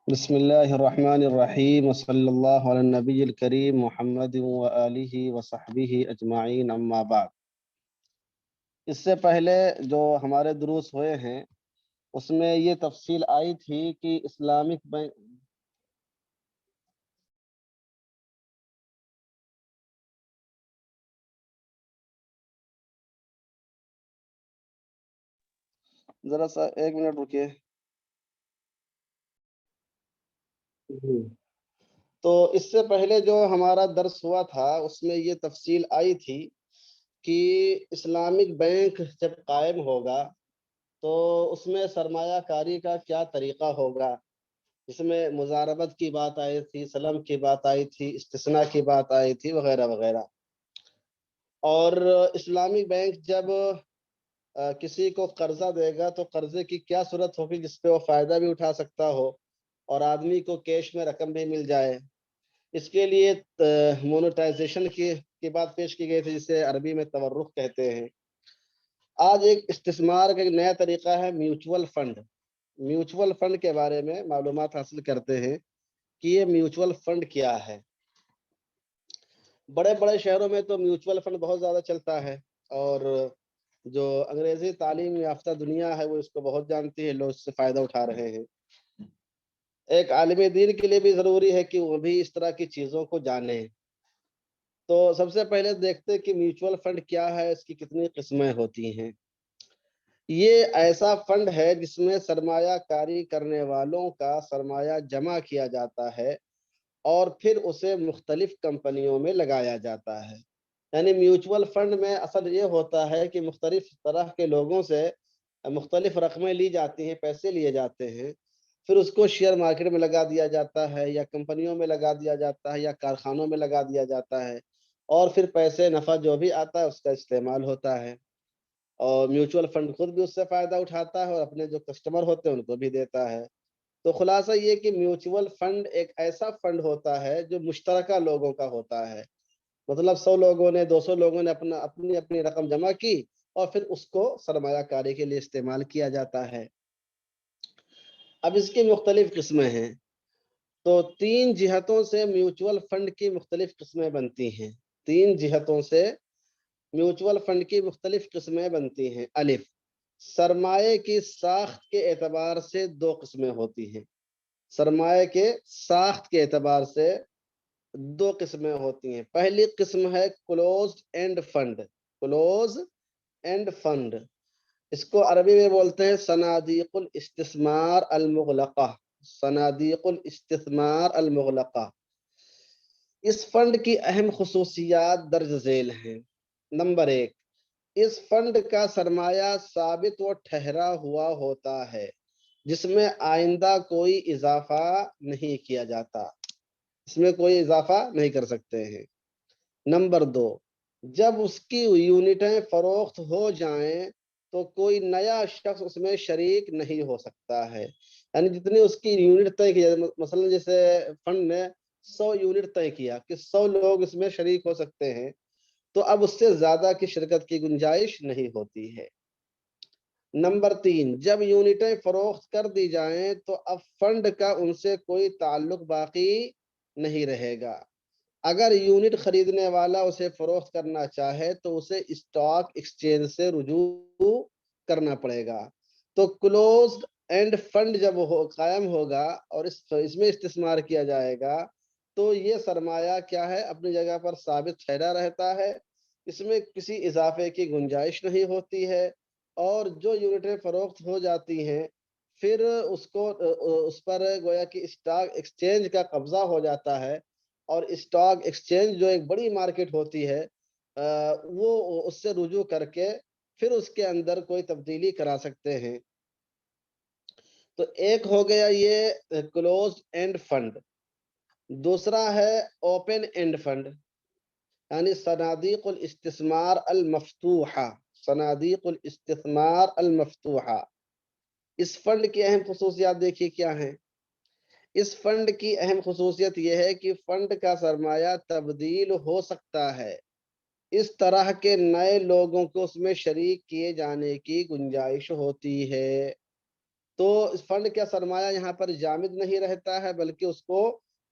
بسم اللہ الرحمن الرحیم وصلی اللہ علی النبی الکریم محمد وآلہ وصحبہ اجمعین اما بعد۔ اس سے پہلے جو ہمارے دروس ہوئے ہیں اس میں یہ تفصیل آئی تھی کہ اسلامک بینک ذرا سا ایک منٹ رکیے۔ تو اس سے پہلے جو ہمارا درس ہوا تھا اس میں یہ تفصیل آئی تھی کہ اسلامک بینک جب قائم ہوگا تو اس میں سرمایہ کاری کا کیا طریقہ ہوگا۔ اس میں مضاربت کی بات آئی تھی، سلم کی بات آئی تھی، استثناء کی بات آئی تھی، وغیرہ وغیرہ۔ اور اسلامی بینک جب کسی کو قرضہ دے گا تو قرضے کی کیا صورت ہوگی جس پہ وہ فائدہ بھی اٹھا سکتا ہو اور آدمی کو کیش میں رقم بھی مل جائے۔ اس کے لیے مونیٹائزیشن کی بات پیش کی گئی تھی جسے عربی میں تورق کہتے ہیں۔ آج ایک استثمار کا ایک نیا طریقہ ہے میوچول فنڈ۔ میوچول فنڈ کے بارے میں معلومات حاصل کرتے ہیں کہ یہ میوچول فنڈ کیا ہے۔ بڑے بڑے شہروں میں تو میوچول فنڈ بہت زیادہ چلتا ہے اور جو انگریزی تعلیم یافتہ دنیا ہے وہ اس کو بہت جانتی ہے، لوگ اس سے فائدہ اٹھا رہے ہیں۔ ایک عالم دین کے لیے بھی ضروری ہے کہ وہ بھی اس طرح کی چیزوں کو جانے۔ تو سب سے پہلے دیکھتے ہیں کہ میوچول فنڈ کیا ہے، اس کی کتنی قسمیں ہوتی ہیں۔ یہ ایسا فنڈ ہے جس میں سرمایہ کاری کرنے والوں کا سرمایہ جمع کیا جاتا ہے اور پھر اسے مختلف کمپنیوں میں لگایا جاتا ہے۔ یعنی میوچول فنڈ میں اصل یہ ہوتا ہے کہ مختلف طرح کے لوگوں سے مختلف رقمیں لی جاتی ہیں، پیسے لیے جاتے ہیں، پھر اس کو شیئر مارکیٹ میں لگا دیا جاتا ہے یا کمپنیوں میں لگا دیا جاتا ہے یا کارخانوں میں لگا دیا جاتا ہے اور پھر پیسے نفع جو بھی آتا ہے اس کا استعمال ہوتا ہے اور میوچول فنڈ خود بھی اس سے فائدہ اٹھاتا ہے اور اپنے جو کسٹمر ہوتے ہیں ان کو بھی دیتا ہے۔ تو خلاصہ یہ کہ میوچول فنڈ ایک ایسا فنڈ ہوتا ہے جو مشترکہ لوگوں کا ہوتا ہے، مطلب 100 لوگوں نے 200 لوگوں نے اپنی اپنی رقم جمع کی اور پھر اس کو سرمایہ کاری کے لیے استعمال کیا جاتا ہے۔ اب اس کی مختلف قسمیں ہیں۔ تو 3 جہتوں سے میوچول فنڈ کی مختلف قسمیں بنتی ہیں۔ 3 جہتوں سے میوچول فنڈ کی مختلف قسمیں بنتی ہیں۔ الف، سرمایہ کی ساخت کے اعتبار سے 2 قسمیں ہوتی ہیں۔ سرمایہ کے ساخت کے اعتبار سے 2 قسمیں ہوتی ہیں۔ پہلی قسم ہے closed end fund. Close end fund, اس کو عربی میں بولتے ہیں صنادیق الاستثمار المغلقہ۔ صنادیق الاستثمار المغلقہ۔ اس فنڈ کی اہم خصوصیات درج ذیل ہیں۔ نمبر 1، اس فنڈ کا سرمایہ ثابت و ٹھہرا ہوا ہوتا ہے جس میں آئندہ کوئی اضافہ نہیں کیا جاتا، اس میں کوئی اضافہ نہیں کر سکتے ہیں۔ نمبر 2، جب اس کی یونٹیں فروخت ہو جائیں تو کوئی نیا شخص اس میں شریک نہیں ہو سکتا ہے۔ یعنی جتنی اس کی یونٹ طے کی، مثلا جیسے فنڈ نے 100 یونٹ طے کیا کہ 100 لوگ اس میں شریک ہو سکتے ہیں، تو اب اس سے زیادہ کی شرکت کی گنجائش نہیں ہوتی ہے۔ نمبر 3، جب یونٹیں فروخت کر دی جائیں تو اب فنڈ کا ان سے کوئی تعلق باقی نہیں رہے گا۔ اگر یونٹ خریدنے والا اسے فروخت کرنا چاہے تو اسے اسٹاک ایکسچینج سے رجوع کرنا پڑے گا۔ تو کلوزڈ اینڈ فنڈ جب قائم ہوگا اور اس میں استثمار کیا جائے گا تو یہ سرمایہ کیا ہے، اپنی جگہ پر ثابت ٹھہرا رہتا ہے، اس میں کسی اضافے کی گنجائش نہیں ہوتی ہے، اور جو یونٹیں فروخت ہو جاتی ہیں پھر اس پر گویا کہ اسٹاک ایکسچینج کا قبضہ ہو جاتا ہے، اور اسٹاک ایکسچینج جو ایک بڑی مارکیٹ ہوتی ہے وہ اس سے رجوع کر کے پھر اس کے اندر کوئی تبدیلی کرا سکتے ہیں۔ تو ایک ہو گیا یہ کلوزڈ اینڈ فنڈ۔ دوسرا ہے اوپن اینڈ فنڈ، یعنی صنادیق الاستثمار المفتوحہ۔ صنادیق الاستثمار المفتوحہ، اس فنڈ کی اہم خصوصیات دیکھیے کیا ہیں۔ اس فنڈ کی اہم خصوصیت یہ ہے کہ فنڈ کا سرمایہ تبدیل ہو سکتا ہے، اس طرح کے نئے لوگوں کو اس میں شریک کیے جانے کی گنجائش ہوتی ہے۔ تو اس فنڈ کا سرمایہ یہاں پر جامد نہیں رہتا ہے، بلکہ اس کو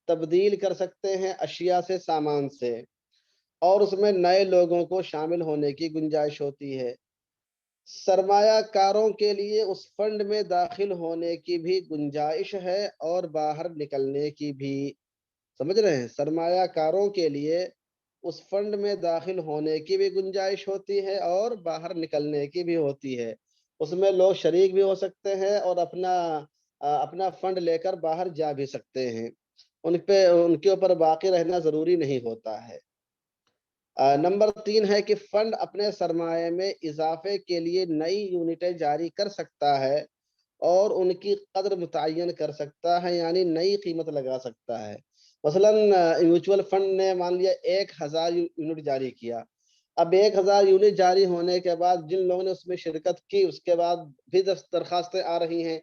تبدیل کر سکتے ہیں اشیاء سے، سامان سے، اور اس میں نئے لوگوں کو شامل ہونے کی گنجائش ہوتی ہے۔ سرمایہ کاروں کے لیے اس فنڈ میں داخل ہونے کی بھی گنجائش ہے اور باہر نکلنے کی بھی۔ سمجھ رہے ہیں؟ سرمایہ کاروں کے لیے اس فنڈ میں داخل ہونے کی بھی گنجائش ہوتی ہے اور باہر نکلنے کی بھی ہوتی ہے۔ اس میں لوگ شریک بھی ہو سکتے ہیں اور اپنا فنڈ لے کر باہر جا بھی سکتے ہیں۔ ان کے اوپر باقی رہنا ضروری نہیں ہوتا ہے۔ نمبر 3 ہے کہ فنڈ اپنے سرمایہ میں اضافے کے لیے نئی یونٹیں جاری کر سکتا ہے اور ان کی قدر متعین کر سکتا ہے، یعنی نئی قیمت لگا سکتا ہے۔ مثلاً میوچول فنڈ نے مان لیا 1000 یونٹ جاری کیا۔ اب 1000 یونٹ جاری ہونے کے بعد جن لوگوں نے اس میں شرکت کی، اس کے بعد بھی درخواستیں آ رہی ہیں،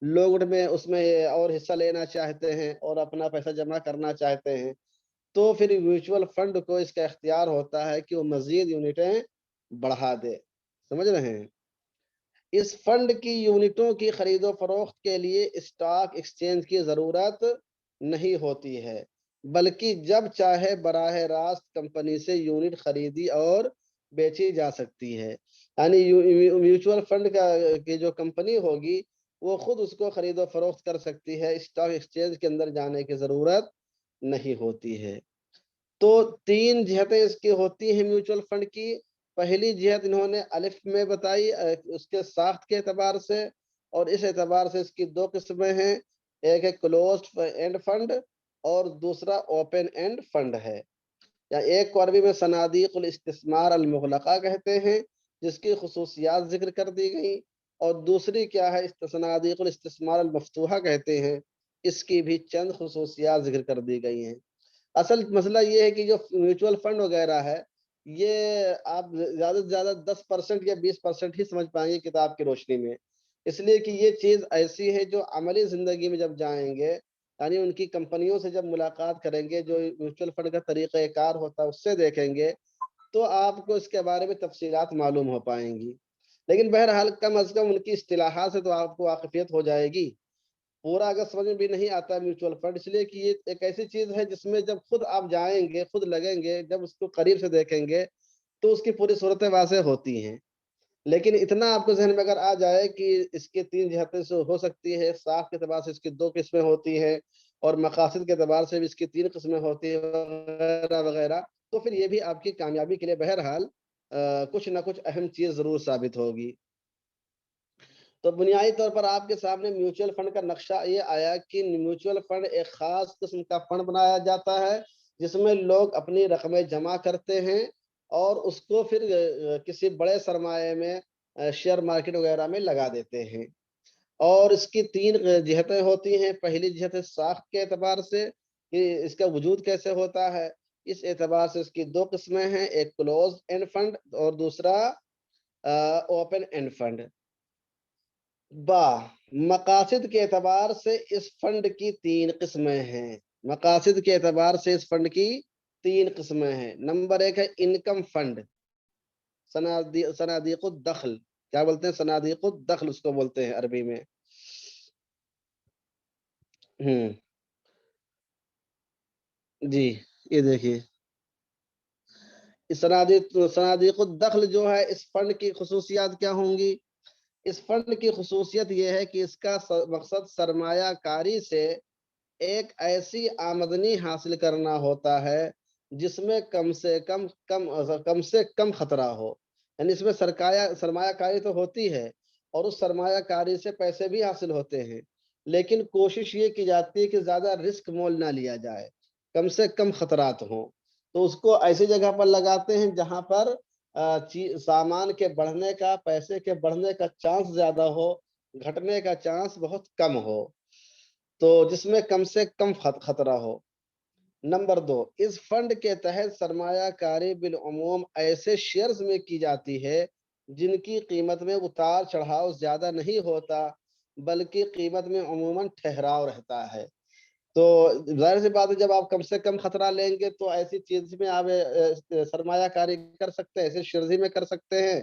لوگ اس میں اور حصہ لینا چاہتے ہیں اور اپنا پیسہ جمع کرنا چاہتے ہیں، تو پھر میوچول فنڈ کو اس کا اختیار ہوتا ہے کہ وہ مزید یونٹیں بڑھا دے۔ سمجھ رہے ہیں؟ اس فنڈ کی یونٹوں کی خرید و فروخت کے لیے اسٹاک ایکسچینج کی ضرورت نہیں ہوتی ہے، بلکہ جب چاہے براہ راست کمپنی سے یونٹ خریدی اور بیچی جا سکتی ہے۔ یعنی میوچول فنڈ کی جو کمپنی ہوگی وہ خود اس کو خرید و فروخت کر سکتی ہے، اسٹاک ایکسچینج کے اندر جانے کی ضرورت نہیں ہوتی ہے۔ تو 3 جہتیں اس کی ہوتی ہیں میوچول فنڈ کی۔ پہلی جہت انہوں نے الف میں بتائی اس کے ساخت کے اعتبار سے، اور اس اعتبار سے اس کی 2 قسمیں ہیں، ایک ہے کلوزڈ اینڈ فنڈ اور دوسرا اوپن اینڈ فنڈ ہے، یا ایک کو عربی میں صنادیق الاستثمار المغلقہ کہتے ہیں جس کی خصوصیات ذکر کر دی گئی، اور دوسری کیا ہے، صنادیق الاستثمار المفتوحہ کہتے ہیں، اس کی بھی چند خصوصیات ذکر کر دی گئی ہیں۔ اصل مسئلہ یہ ہے کہ جو میوچول فنڈ وغیرہ ہے، یہ آپ زیادہ سے زیادہ 10% یا 20% ہی سمجھ پائیں گے کتاب کی روشنی میں، اس لیے کہ یہ چیز ایسی ہے جو عملی زندگی میں جب جائیں گے، یعنی ان کی کمپنیوں سے جب ملاقات کریں گے، جو میوچول فنڈ کا طریقہ کار ہوتا ہے اس سے دیکھیں گے، تو آپ کو اس کے بارے میں تفصیلات معلوم ہو پائیں گی۔ لیکن بہرحال کم از کم ان کی اصطلاحات سے تو آپ کو واقفیت ہو جائے گی۔ پورا اگر سمجھ میں بھی نہیں آتا میوچول فنڈ، اس لیے کہ یہ ایک ایسی چیز ہے جس میں جب خود آپ جائیں گے، خود لگیں گے، جب اس کو قریب سے دیکھیں گے تو اس کی پوری صورتیں واضح ہوتی ہیں۔ لیکن اتنا آپ کو ذہن میں اگر آ جائے کہ اس کے 3 جہتیں سے ہو سکتی ہے، ساخت کے اعتبار سے اس کی 2 قسمیں ہوتی ہیں اور مقاصد کے اعتبار سے بھی اس کی 3 قسمیں ہوتی ہیں وغیرہ وغیرہ، تو پھر یہ بھی آپ کی کامیابی کے لیے بہرحال کچھ نہ کچھ اہم چیز ضرور ثابت ہوگی۔ تو بنیادی طور پر آپ کے سامنے میوچول فنڈ کا نقشہ یہ آیا کہ میوچول فنڈ ایک خاص قسم کا فنڈ بنایا جاتا ہے جس میں لوگ اپنی رقمیں جمع کرتے ہیں اور اس کو پھر کسی بڑے سرمایے میں شیئر مارکیٹ وغیرہ میں لگا دیتے ہیں، اور اس کی 3 جہتیں ہوتی ہیں۔ پہلی جہت ہے ساخت کے اعتبار سے کہ اس کا وجود کیسے ہوتا ہے، اس اعتبار سے اس کی 2 قسمیں ہیں، ایک کلوز اینڈ فنڈ اور دوسرا اوپن اینڈ فنڈ۔ مقاصد کے اعتبار سے اس فنڈ کی 3 قسمیں ہیں۔ مقاصد کے اعتبار سے اس فنڈ کی 3 قسمیں ہیں۔ نمبر 1 ہے انکم فنڈ، صنادیق الدخل، کیا بولتے ہیں؟ صنادیق الدخل اس کو بولتے ہیں عربی میں۔ جی، یہ دیکھیے صنادیق الدخل جو ہے، اس فنڈ کی خصوصیات کیا ہوں گی؟ اس فنڈ کی خصوصیت یہ ہے کہ اس کا مقصد سرمایہ کاری سے ایک ایسی آمدنی حاصل کرنا ہوتا ہے جس میں کم سے کم خطرہ ہو، یعنی اس میں سرمایہ کاری تو ہوتی ہے اور اس سرمایہ کاری سے پیسے بھی حاصل ہوتے ہیں، لیکن کوشش یہ کی جاتی ہے کہ زیادہ رسک مول نہ لیا جائے، کم سے کم خطرات ہوں، تو اس کو ایسی جگہ پر لگاتے ہیں جہاں پر سامان کے بڑھنے کا، پیسے کے بڑھنے کا چانس زیادہ ہو، گھٹنے کا چانس بہت کم ہو، تو جس میں کم سے کم خطرہ ہو۔ نمبر 2، اس فنڈ کے تحت سرمایہ کاری بالعموم ایسے شیئرز میں کی جاتی ہے جن کی قیمت میں اتار چڑھاؤ زیادہ نہیں ہوتا، بلکہ قیمت میں عموماً ٹھہراؤ رہتا ہے۔ تو ظاہر سی بات ہے، جب آپ کم سے کم خطرہ لیں گے تو ایسی چیز میں آپ سرمایہ کاری کر سکتے ہیں، ایسے شیئرز میں کر سکتے ہیں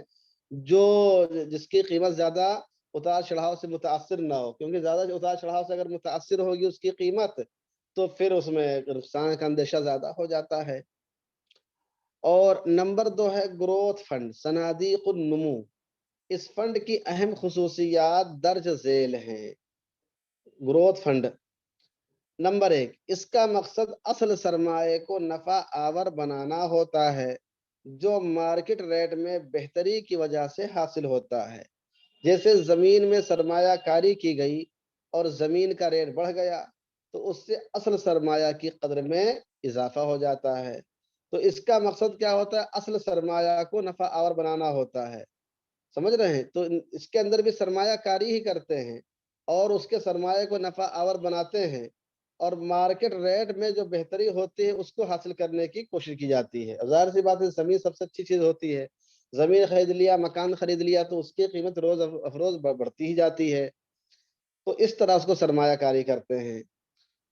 جس کی قیمت زیادہ اتار چڑھاؤ سے متاثر نہ ہو، کیونکہ زیادہ اتار چڑھاؤ سے اگر متاثر ہوگی اس کی قیمت تو پھر اس میں نقصان کا اندیشہ زیادہ ہو جاتا ہے۔ اور نمبر 2 ہے گروتھ فنڈ، صنادیق النمو۔ اس فنڈ کی اہم خصوصیات درج ذیل ہیں۔ گروتھ فنڈ، نمبر 1، اس کا مقصد اصل سرمایہ کو نفع آور بنانا ہوتا ہے جو مارکیٹ ریٹ میں بہتری کی وجہ سے حاصل ہوتا ہے۔ جیسے زمین میں سرمایہ کاری کی گئی اور زمین کا ریٹ بڑھ گیا تو اس سے اصل سرمایہ کی قدر میں اضافہ ہو جاتا ہے۔ تو اس کا مقصد کیا ہوتا ہے؟ اصل سرمایہ کو نفع آور بنانا ہوتا ہے، سمجھ رہے ہیں؟ تو اس کے اندر بھی سرمایہ کاری ہی کرتے ہیں اور اس کے سرمایہ کو نفع آور بناتے ہیں، اور مارکیٹ ریٹ میں جو بہتری ہوتی ہے اس کو حاصل کرنے کی کوشش کی جاتی ہے۔ ظاہر سی بات ہے، زمین سب سے اچھی چیز ہوتی ہے، زمین خرید لیا، مکان خرید لیا تو اس کی قیمت روز افروز بڑھتی ہی جاتی ہے، تو اس طرح اس کو سرمایہ کاری کرتے ہیں۔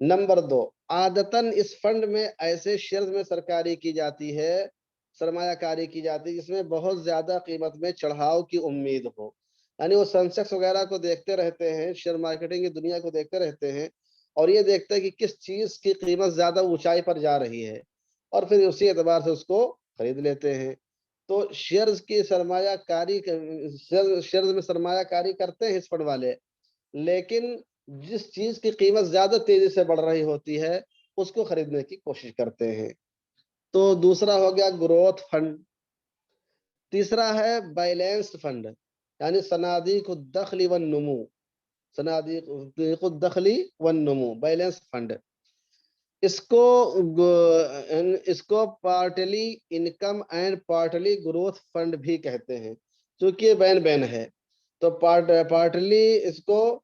نمبر 2، عادتاً اس فنڈ میں ایسے شیئرز میں سرکاری کی جاتی ہے، سرمایہ کاری کی جاتی ہے جس میں بہت زیادہ قیمت میں چڑھاؤ کی امید ہو، یعنی وہ سینسیکس وغیرہ کو دیکھتے رہتے ہیں، شیئر مارکیٹنگ کی دنیا کو دیکھتے رہتے ہیں اور یہ دیکھتے ہیں کہ کس چیز کی قیمت زیادہ اونچائی پر جا رہی ہے اور پھر اسی اعتبار سے اس کو خرید لیتے ہیں۔ تو شیئرز کی سرمایہ کاری، شیئرز میں سرمایہ کاری کرتے ہیں اس فنڈ والے، لیکن جس چیز کی قیمت زیادہ تیزی سے بڑھ رہی ہوتی ہے اس کو خریدنے کی کوشش کرتے ہیں۔ تو دوسرا ہو گیا گروتھ فنڈ۔ تیسرا ہے بیلنسڈ فنڈ، یعنی صنادیق الدخل والنمو، صنادیق الدخل والنمو، بیلنس فنڈ۔ اس کو partly income and partly growth fund بھی کہتے ہیں، چونکہ یہ بین بین ہے تو پارٹلی اس کو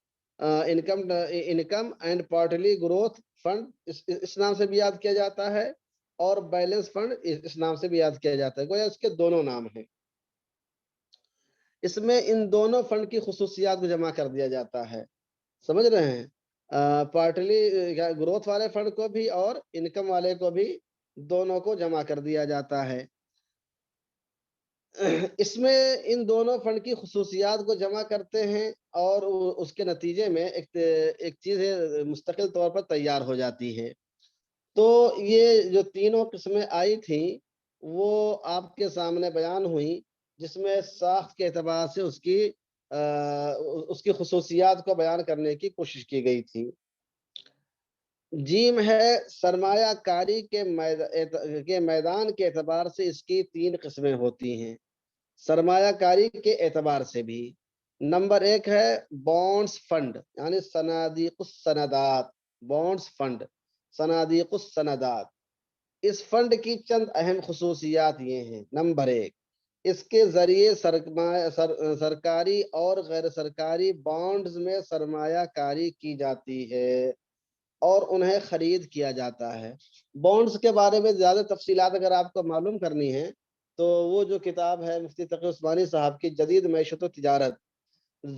income and partly growth fund اس نام سے بھی یاد کیا جاتا ہے اور بیلنس فنڈ اس نام سے بھی یاد کیا جاتا ہے، گویا اس کے دونوں نام ہیں۔ اس میں ان دونوں فنڈ کی خصوصیات کو جمع کر دیا جاتا ہے، سمجھ رہے ہیں؟ پارٹلی گروتھ والے فنڈ کو بھی اور انکم والے کو بھی، دونوں کو جمع کر دیا جاتا ہے۔ اس میں ان دونوں فنڈ کی خصوصیات کو جمع کرتے ہیں اور اس کے نتیجے میں ایک چیز مستقل طور پر تیار ہو جاتی ہے۔ تو یہ جو تینوں قسمیں آئی تھیں وہ آپ کے سامنے بیان ہوئی، جس میں ساخت کے اعتبار سے اس کی خصوصیات کو بیان کرنے کی کوشش کی گئی تھی۔ جیم ہے سرمایہ کاری کے میدان کے اعتبار سے اس کی 3 قسمیں ہوتی ہیں، سرمایہ کاری کے اعتبار سے بھی۔ نمبر 1 ہے بانڈز فنڈ، یعنی صنادیق السندات، بانڈز فنڈ، صنادیق السندات۔ اس فنڈ کی چند اہم خصوصیات یہ ہیں۔ نمبر 1، اس کے ذریعے سرکاری اور غیر سرکاری بانڈز میں سرمایہ کاری کی جاتی ہے اور انہیں خرید کیا جاتا ہے۔ بانڈز کے بارے میں زیادہ تفصیلات اگر آپ کو معلوم کرنی ہے تو وہ جو کتاب ہے مفتی تقی عثمانی صاحب کی جدید معیشت و تجارت،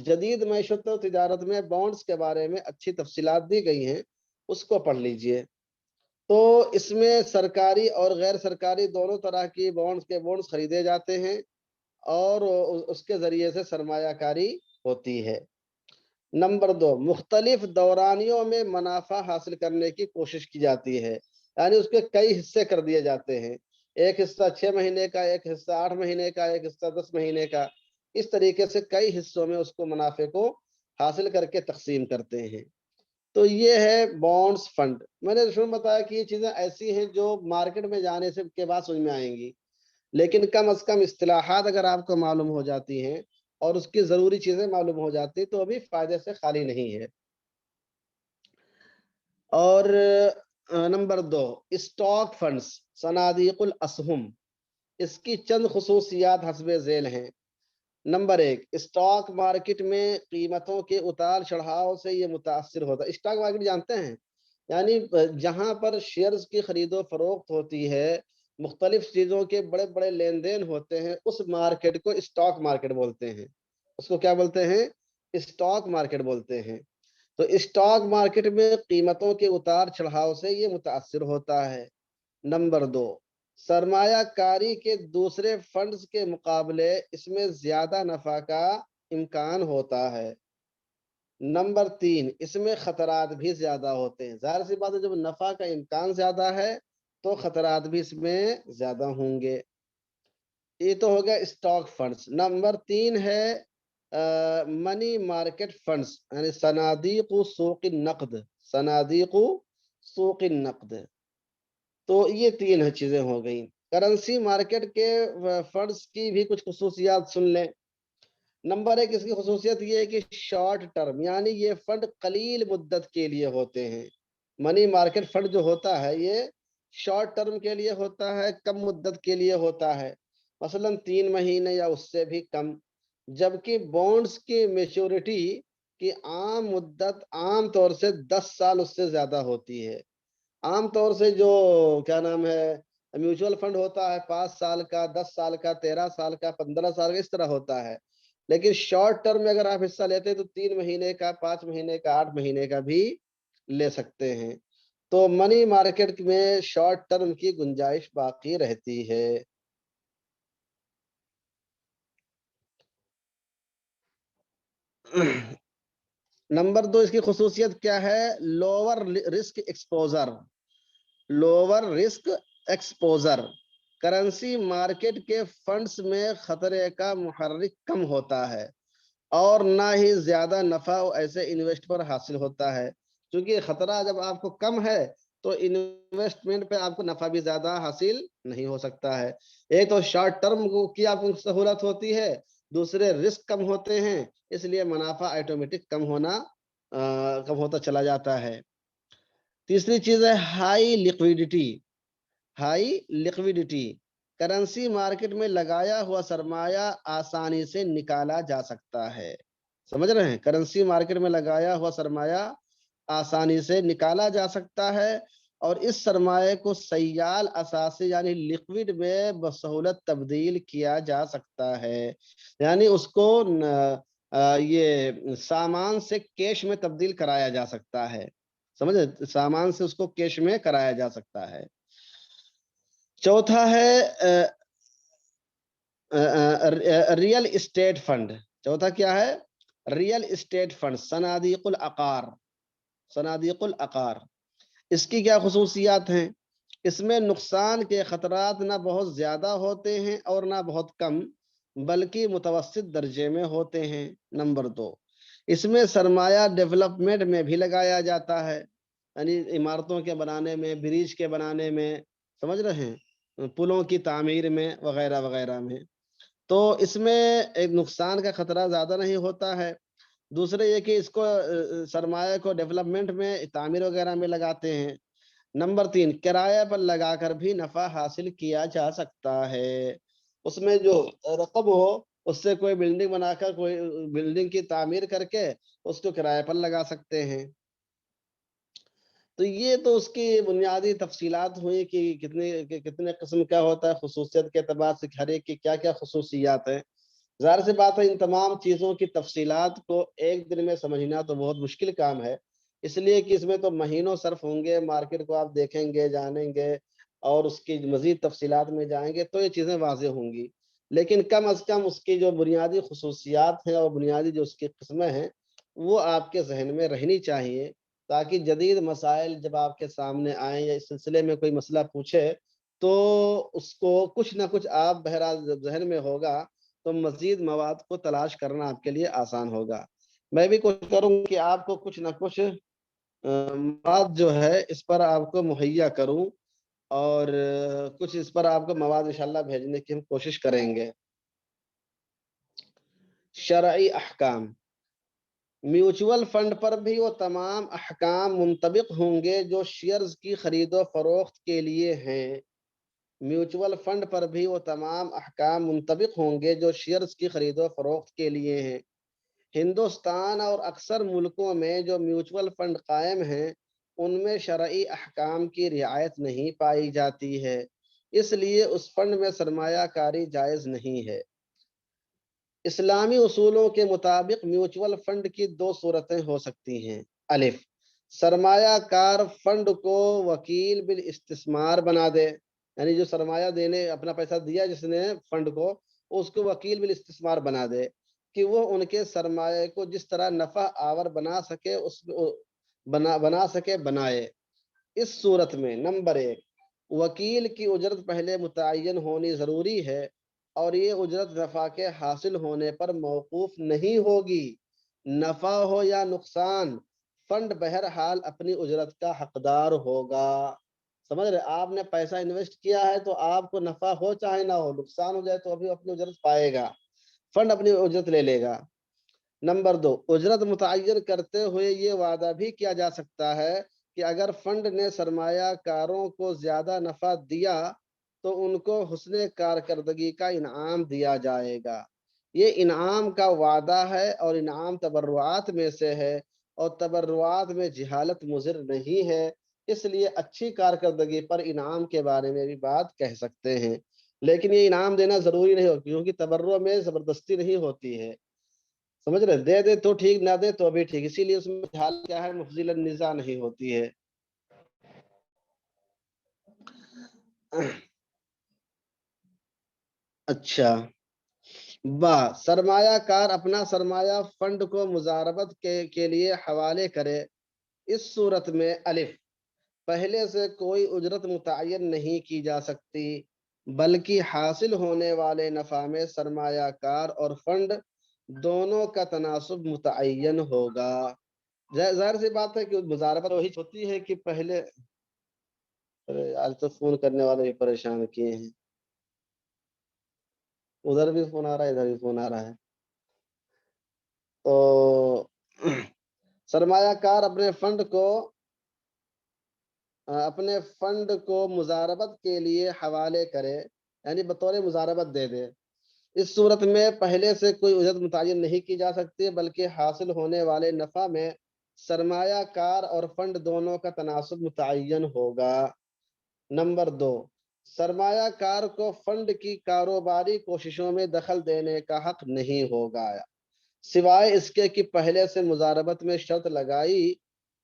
جدید معیشت و تجارت میں بانڈز کے بارے میں اچھی تفصیلات دی گئی ہیں، اس کو پڑھ لیجئے۔ تو اس میں سرکاری اور غیر سرکاری دونوں طرح کی بانڈز خریدے جاتے ہیں اور اس کے ذریعے سے سرمایہ کاری ہوتی ہے۔ نمبر 2، مختلف دورانیوں میں منافع حاصل کرنے کی کوشش کی جاتی ہے، یعنی اس کے کئی حصے کر دیے جاتے ہیں، ایک حصہ 6 مہینے کا، ایک حصہ 8 مہینے کا، ایک حصہ 10 مہینے کا، اس طریقے سے کئی حصوں میں اس کو منافع کو حاصل کر کے تقسیم کرتے ہیں۔ تو یہ ہے بانڈز فنڈ۔ میں نے شروع میں بتایا کہ یہ چیزیں ایسی ہیں جو مارکیٹ میں جانے سے کے بعد سمجھ میں آئیں گی، لیکن کم از کم اصطلاحات اگر آپ کو معلوم ہو جاتی ہیں اور اس کی ضروری چیزیں معلوم ہو جاتی تو ابھی فائدے سے خالی نہیں ہے۔ اور نمبر 2، اسٹاک فنڈز، صنادیق الاسہم۔ اس کی چند خصوصیات حسب ذیل ہیں۔ نمبر 1، اسٹاک مارکیٹ میں قیمتوں کے اتار چڑھاؤ سے یہ متاثر ہوتا ہے۔ اسٹاک مارکیٹ جانتے ہیں، یعنی جہاں پر شیئرز کی خرید و فروخت ہوتی ہے، مختلف چیزوں کے بڑے بڑے لین دین ہوتے ہیں، اس مارکیٹ کو اسٹاک مارکیٹ بولتے ہیں۔ اس کو کیا بولتے ہیں؟ اسٹاک مارکیٹ بولتے ہیں۔ تو اسٹاک مارکیٹ میں قیمتوں کے اتار چڑھاؤ سے یہ متاثر ہوتا ہے۔ نمبر 2، سرمایہ کاری کے دوسرے فنڈز کے مقابلے اس میں زیادہ نفع کا امکان ہوتا ہے۔ نمبر 3، اس میں خطرات بھی زیادہ ہوتے ہیں۔ ظاہر سی بات ہے جب نفع کا امکان زیادہ ہے تو خطرات بھی اس میں زیادہ ہوں گے۔ یہ تو ہو گیا اسٹاک فنڈز۔ نمبر 3 ہے منی مارکیٹ فنڈز، یعنی صنادیق سوق النقد، صنادیق سوق النقد۔ تو یہ 3 چیزیں ہو گئیں۔ کرنسی مارکیٹ کے فنڈز کی بھی کچھ خصوصیات سن لیں۔ نمبر 1، اس کی خصوصیت یہ ہے کہ شارٹ ٹرم، یعنی یہ فنڈ قلیل مدت کے لیے ہوتے ہیں۔ منی مارکیٹ فنڈ جو ہوتا ہے یہ شارٹ ٹرم کے لیے ہوتا ہے، کم مدت کے لیے ہوتا ہے، مثلا 3 مہینے یا اس سے بھی کم۔ جبکہ بونڈز کی میچورٹی کی عام مدت عام طور سے 10 سال اس سے زیادہ ہوتی ہے۔ عام طور سے جو کیا نام ہے میوچول فنڈ ہوتا ہے 5 سال کا، 10 سال کا، 13 سال کا، 15 سال کا، اس طرح ہوتا ہے۔ لیکن شارٹ ٹرم میں اگر آپ حصہ لیتے ہیں تو 3 مہینے کا، 5 مہینے کا، 8 مہینے کا بھی لے سکتے ہیں۔ تو منی مارکیٹ میں شارٹ ٹرم کی گنجائش باقی رہتی ہے۔ نمبر 2، اس کی خصوصیت کیا ہے؟ Lower risk exposure, lower risk exposure. Currency market کے فنڈز میں خطرے کا محرک کم ہوتا ہے اور نہ ہی زیادہ نفع ایسے انویسٹ پر حاصل ہوتا ہے، کیونکہ خطرہ جب آپ کو کم ہے تو انویسٹمنٹ پہ آپ کو نفع بھی زیادہ حاصل نہیں ہو سکتا ہے۔ ایک تو شارٹ ٹرم کی آپ کو سہولت ہوتی ہے، دوسرے رسک کم ہوتے ہیں، اس لیے منافع آٹومیٹک کم ہوتا چلا جاتا ہے۔ تیسری چیز ہے high liquidity, high liquidity. Currency market میں لگایا ہوا سرمایہ آسانی سے نکالا جا سکتا ہے۔ سمجھ رہے ہیں؟ کرنسی مارکیٹ میں لگایا ہوا سرمایہ آسانی سے نکالا جا سکتا ہے اور اس سرمایہ کو سیال اثاثے یعنی لیکوڈ میں بسہولت تبدیل کیا جا سکتا ہے، یعنی اس کو یہ سامان سے کیش میں تبدیل کرایا جا سکتا ہے۔ سمجھے؟ سامان سے اس کو کیش میں کرایا جا سکتا ہے۔ چوتھا ہے ریئل اسٹیٹ فنڈ۔ چوتھا کیا ہے؟ ریئل اسٹیٹ فنڈ، صنادیق العقار، صنادیق العقار۔ اس کی کیا خصوصیات ہیں؟ اس میں نقصان کے خطرات نہ بہت زیادہ ہوتے ہیں اور نہ بہت کم، بلکہ متوسط درجے میں ہوتے ہیں۔ نمبر 2، اس میں سرمایہ ڈیولپمنٹ میں بھی لگایا جاتا ہے، یعنی عمارتوں کے بنانے میں، بریج کے بنانے میں، سمجھ رہے ہیں، پلوں کی تعمیر میں وغیرہ وغیرہ میں۔ تو اس میں ایک نقصان کا خطرہ زیادہ نہیں ہوتا ہے۔ دوسرے یہ کہ اس کو سرمایہ کو ڈیولپمنٹ میں، تعمیر وغیرہ میں لگاتے ہیں۔ نمبر 3، کرایہ پر لگا کر بھی نفع حاصل کیا جا سکتا ہے۔ اس میں جو رقم ہو اس سے کوئی بلڈنگ بنا کر، کوئی بلڈنگ کی تعمیر کر کے اس کو کرایہ پر لگا سکتے ہیں۔ تو یہ تو اس کی بنیادی تفصیلات ہوئی کہ کتنے قسم کا ہوتا ہے، خصوصیت کے اعتبار سے ہر ایک کی کیا کیا خصوصیات ہیں۔ ظاہر سی بات ہے ان تمام چیزوں کی تفصیلات کو ایک دن میں سمجھنا تو بہت مشکل کام ہے، اس لیے کہ اس میں تو مہینوں صرف ہوں گے، مارکیٹ کو آپ دیکھیں گے، جانیں گے اور اس کی مزید تفصیلات میں جائیں گے تو یہ چیزیں واضح ہوں گی۔ لیکن کم از کم اس کی جو بنیادی خصوصیات ہیں اور بنیادی جو اس کی قسمیں ہیں وہ آپ کے ذہن میں رہنی چاہیے، تاکہ جدید مسائل جب آپ کے سامنے آئیں یا اس سلسلے میں کوئی مسئلہ پوچھے تو اس کو کچھ نہ کچھ آپ بہرحال ذہن میں ہوگا تو مزید مواد کو تلاش کرنا آپ کے لیے آسان ہوگا۔ میں بھی کوشش کروں کہ آپ کو کچھ نہ کچھ مواد جو ہے اس پر آپ کو مہیا کروں اور کچھ اس پر آپ کو مواد انشاءاللہ بھیجنے کی ہم کوشش کریں گے۔ شرعی احکام، میوچول فنڈ پر بھی وہ تمام احکام منطبق ہوں گے جو شیئرز کی خرید و فروخت کے لیے ہیں۔ میوچول فنڈ پر بھی وہ تمام احکام منطبق ہوں گے جو شیئرز کی خرید و فروخت کے لیے ہیں۔ ہندوستان اور اکثر ملکوں میں جو میوچول فنڈ قائم ہیں ان میں شرعی احکام کی رعایت نہیں پائی جاتی ہے، اس لیے اس فنڈ میں سرمایہ کاری جائز نہیں ہے۔ اسلامی اصولوں کے مطابق میوچول فنڈ کی 2 صورتیں ہو سکتی ہیں۔ الف، سرمایہ کار فنڈ کو وکیل بالاستثمار بنا دے، یعنی جو سرمایہ دینے اپنا پیسہ دیا جس نے فنڈ کو، اس کو وکیل بالاستثمار بنا دے۔ کہ وہ ان کے سرمایہ کو جس طرح نفع آور بنا سکے بنا سکے بنائے۔ اس صورت میں نمبر 1، وکیل کی اجرت پہلے متعین ہونی ضروری ہے، اور یہ اجرت نفع کے حاصل ہونے پر موقوف نہیں ہوگی۔ نفع ہو یا نقصان، فنڈ بہرحال اپنی اجرت کا حقدار ہوگا۔ سمجھ رہے؟ آپ نے پیسہ انویسٹ کیا ہے تو آپ کو نفع ہو چاہے نہ ہو، نقصان ہو جائے تو ابھی اپنی اجرت پائے گا، فنڈ اپنی اجرت لے لے گا۔ نمبر 2، اجرت متعین کرتے ہوئے یہ وعدہ بھی کیا جا سکتا ہے کہ اگر فنڈ نے سرمایہ کاروں کو زیادہ نفع دیا تو ان کو حسن کارکردگی کا انعام دیا جائے گا۔ یہ انعام کا وعدہ ہے اور انعام تبرعات میں سے ہے، اور تبرعات میں جہالت مضر نہیں ہے، اس لیے اچھی کارکردگی پر انعام کے بارے میں بھی بات کہہ سکتے ہیں، لیکن یہ انعام دینا ضروری نہیں ہوتی، کیونکہ تبرع میں زبردستی نہیں ہوتی ہے۔ سمجھ رہے؟ دے دے تو ٹھیک، نہ دے تو بھی ٹھیک، اسی لیے اس میں جہالت کیا ہے، مفضل النزاع نہیں ہوتی ہے۔ اچھا، سرمایہ کار اپنا سرمایہ فنڈ کو مزاربت کے لیے حوالے کرے۔ اس صورت میں الف، پہلے سے کوئی اجرت متعین نہیں کی جا سکتی، بلکہ حاصل ہونے والے نفع میں سرمایہ کار اور فنڈ دونوں کا تناسب متعین ہوگا۔ ظاہر سی بات ہے کہ مزاربت وہی ہوتی ہے کہ پہلے، آج تو فون کرنے والے بھی پریشان کیے ہیں، ادھر بھی فون آ رہا ہے ادھر بھی فون آ رہا ہے۔ تو سرمایہ کار اپنے فنڈ کو مزاربت کے لیے حوالے کرے، یعنی بطور مزاربت دے دے۔ اس صورت میں پہلے سے کوئی اجرت متعین نہیں کی جا سکتی، بلکہ حاصل ہونے والے نفع میں سرمایہ کار اور فنڈ دونوں کا تناسب متعین ہوگا۔ نمبر 2، سرمایہ کار کو فنڈ کی کاروباری کوششوں میں دخل دینے کا حق نہیں ہوگا، سوائے اس کے کہ پہلے سے مزاربت میں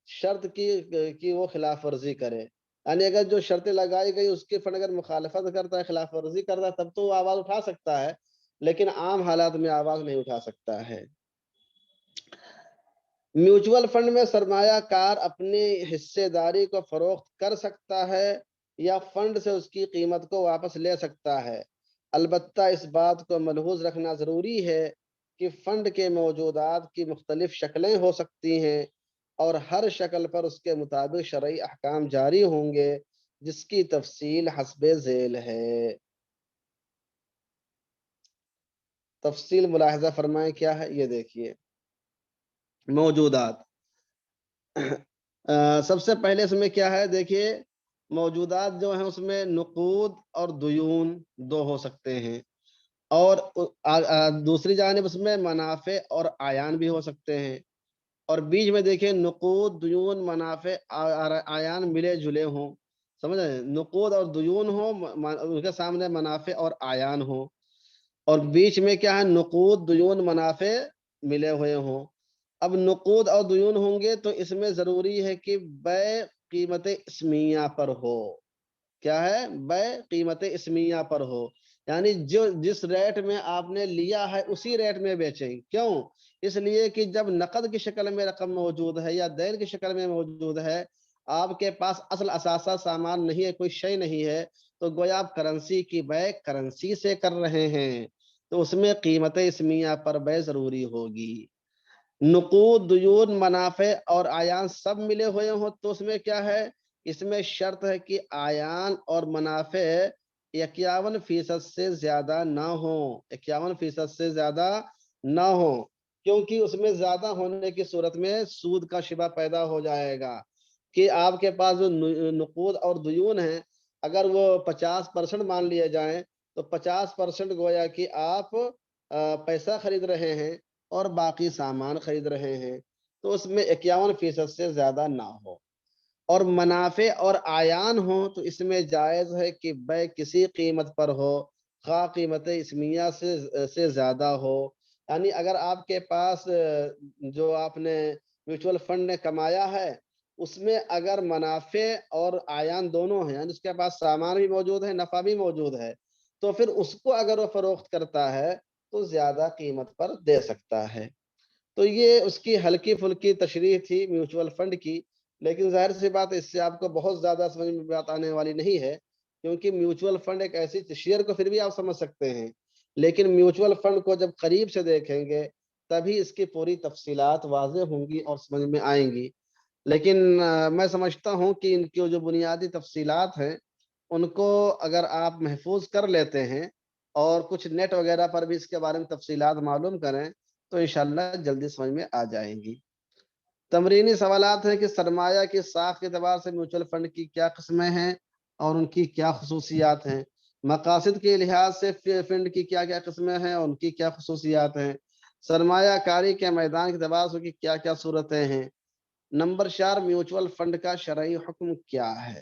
شرط کی وہ خلاف ورزی کرے۔ یعنی اگر جو شرطیں لگائی گئی اس کی فنڈ اگر مخالفت کرتا ہے، خلاف ورزی کرتا ہے، تب تو وہ آواز اٹھا سکتا ہے، لیکن عام حالات میں آواز نہیں اٹھا سکتا ہے۔ میوچول فنڈ میں سرمایہ کار اپنی حصے داری کو فروخت کر سکتا ہے یا فنڈ سے اس کی قیمت کو واپس لے سکتا ہے، البتہ اس بات کو ملحوظ رکھنا ضروری ہے کہ فنڈ کے موجودات کی مختلف شکلیں ہو سکتی ہیں، اور ہر شکل پر اس کے مطابق شرعی احکام جاری ہوں گے، جس کی تفصیل حسب ذیل ہے۔ تفصیل ملاحظہ فرمائیں کیا ہے، یہ دیکھیے۔ موجودات، سب سے پہلے اس میں کیا ہے، دیکھیے موجودات جو ہیں اس میں نقود اور دیون دو ہو سکتے ہیں، اور دوسری جانب اس میں منافع اور اعیان بھی ہو سکتے ہیں، اور بیچ میں دیکھیں نقود، دیون، منافع، اعیان ملے جلے ہوں، سمجھ رہے ہیں؟ نقود اور دیون ہوں، ان کے سامنے منافع اور اعیان ہوں، اور بیچ میں کیا ہے، نقود، دیون، منافع ملے ہوئے ہوں۔ اب نقود اور دیون ہوں گے تو اس میں ضروری ہے کہ بیع قیمت اسمیہ پر ہو۔ کیا ہے؟ بیع قیمت اسمیہ پر ہو، یعنی جس ریٹ میں آپ نے لیا ہے اسی ریٹ میں بیچیں۔ کیوں؟ اس لیے کہ جب نقد کی شکل میں رقم موجود ہے یا دین کی شکل میں موجود ہے، آپ کے پاس اصل اثاثہ سامان نہیں ہے، کوئی شے نہیں ہے، تو گویا آپ کرنسی کی بیع کرنسی سے کر رہے ہیں، تو اس میں قیمت اسمیہ پر بیع ضروری ہوگی۔ نقود، دیون، منافع اور اعیان سب ملے ہوئے ہوں تو اس میں کیا ہے، اس میں شرط ہے کہ اعیان اور منافع 51% سے زیادہ نہ ہوں، 51% سے زیادہ نہ ہوں، کیونکہ اس میں زیادہ ہونے کی صورت میں سود کا شبہ پیدا ہو جائے گا کہ آپ کے پاس جو نقود اور دیون ہیں اگر وہ 50% مان لیے جائیں تو 50% گویا کہ آپ پیسہ خرید رہے ہیں اور باقی سامان خرید رہے ہیں، تو اس میں 51% سے زیادہ نہ ہو، اور منافع اور اعیان ہوں تو اس میں جائز ہے کہ بیع کسی قیمت پر ہو، خواہ قیمت اسمیہ سے زیادہ ہو۔ یعنی اگر آپ کے پاس جو آپ نے میوچول فنڈ نے کمایا ہے اس میں اگر منافع اور اعیان دونوں ہیں، یعنی اس کے پاس سامان بھی موجود ہے، نفع بھی موجود ہے، تو پھر اس کو اگر وہ فروخت کرتا ہے تو زیادہ قیمت پر دے سکتا ہے۔ تو یہ اس کی ہلکی پھلکی تشریح تھی میوچول فنڈ کی، لیکن ظاہر سی بات ہے اس سے آپ کو بہت زیادہ سمجھ میں بات آنے والی نہیں ہے، کیونکہ میوچول فنڈ ایک ایسی شیئر کو پھر بھی آپ سمجھ سکتے ہیں، لیکن میوچول فنڈ کو جب قریب سے دیکھیں گے تبھی اس کی پوری تفصیلات واضح ہوں گی اور سمجھ میں آئیں گی۔ لیکن میں سمجھتا ہوں کہ ان کی جو بنیادی تفصیلات ہیں ان کو اگر آپ محفوظ کر لیتے ہیں اور کچھ نیٹ وغیرہ پر بھی اس کے بارے میں تفصیلات معلوم کریں تو انشاءاللہ جلدی سمجھ میں آ جائیں گی۔ تمرینی سوالات ہیں کہ سرمایہ کی ساخت کے اعتبار سے میوچل فنڈ کی کیا قسمیں ہیں اور ان کی کیا خصوصیات ہیں، مقاصد کے لحاظ سے فنڈ کی کیا کیا قسمیں ہیں اور ان کی کیا خصوصیات ہیں، سرمایہ کاری کے میدان کے اعتبار سے کی کیا کیا صورتیں ہیں، نمبر 4 میوچل فنڈ کا شرعی حکم کیا ہے۔